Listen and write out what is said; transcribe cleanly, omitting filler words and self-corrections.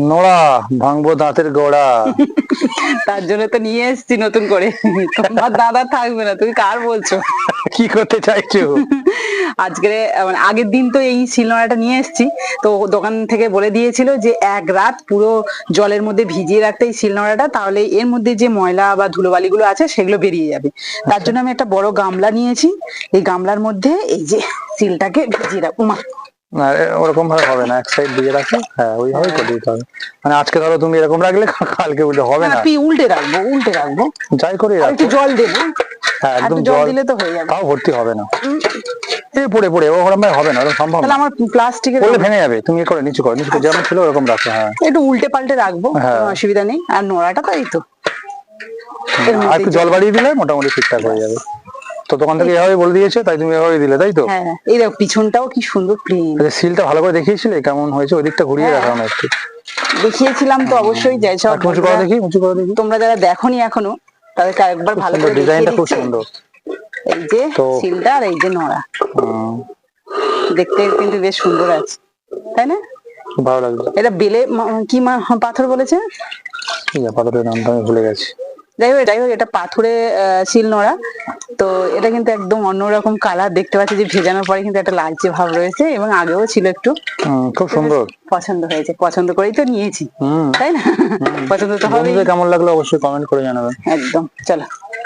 নোড়া ভাঙবো দাঁতের গোড়া। তার জন্য তো নিয়ে এসেছি নতুন করে। তোমার দাদা থাকবে না, তুমি কার বলছো? কি করতে চাইছো? আজকে মানে আগের দিন তো এই শিলনোড়াটা নিয়ে এসেছি, তো দোকান থেকে বলে দিয়েছিল যে এক রাত পুরো জলের মধ্যে ভিজিয়ে রাখতে এই শিলনোড়াটা, তাহলে এর মধ্যে যে ময়লা বা ধুলোবালি গুলো আছে সেগুলো বেরিয়ে যাবে। তার জন্য আমি একটা বড় গামলা নিয়েছি, এই গামলার মধ্যে এই যে শিলটাকে ভিজিয়ে রাখবো। মা না ওরকম ভাবে হবে না, এক সাইড দিয়ে রাখো, হ্যাঁ ওইভাবেই করে দিতে হবে। মানে আজকে ধরো তুমি এরকম রাখলে কালকে উল্টে হবে না। তুই উল্টে রাখবো, উল্টে রাখবো, যাই করে আর একটু রাখো। জল দেবো। হ্যাঁ একদম জল জল দিলে তো হয়ে যাবে। তাও ভর্তি হবে না, এই পড়ে পড়ে ওরকম ভাবে হবে না, ওরকম সম্ভব তাহলে না। আমার প্লাস্টিকের পড়লে ভেঙে যাবে, তুমি এ করে নিচু করো, নিচু করে যেমন ছিল ওরকম রাখো। হ্যাঁ একটু উল্টে পাল্টে রাখবো, হ্যাঁ। কোনো অসুবিধা নেই। আর নোড়াটা তো এই তো এর আর মধ্যে একটু জল বাড়িয়ে দিলে মোটামুটি ঠিকঠাক হয়ে যাবে। তো দোকান থেকে এভাবে বলে দিয়েছে, তাই তুমি এভাবে দিলে, তাই তো? হ্যাঁ এই দেখো পিছনটাও কি সুন্দর প্লেন। আচ্ছা সিলটা ভালো করে দেখিয়েছিলে কেমন হয়েছে, ওই দিকটা ঘুরিয়ে হ্যাঁ। রাখা না একটু। দেখিয়েছিলাম তো অবশ্যই, যাই সব একটু উঁচু করে দেখি, উঁচু করে দেখি। তোমরা যারা দেখোনি এখনো তাদেরকে আরেকবার ভালো করে দেখিয়ে ডিজাইনটা খুব দিচ্ছি। সুন্দর। এই যে তো শিলটা আর এই যে নোড়া, হুম, দেখতে কিন্তু বেশ সুন্দর আছে, তাই না? খুব ভালো লাগছে। এটা বেলে কি পাথর বলেছে? ঠিক আছে, পাথরের নামটা আমি ভুলে গেছি। যাই হোক এটা পাথুরে শিল নোড়া। তো এটা কিন্তু একদম অন্যরকম কালার, দেখতে পাচ্ছি যে ভেজানোর পরে কিন্তু একটা লালচে ভাব রয়েছে, এবং আগেও ছিল একটু। খুব সুন্দর। পছন্দ হয়েছে, পছন্দ করেই তো নিয়েছি, তাই না? পছন্দ তো হবে। কেমন লাগলো অবশ্যই কমেন্ট করে জানাবেন। একদম, চলো।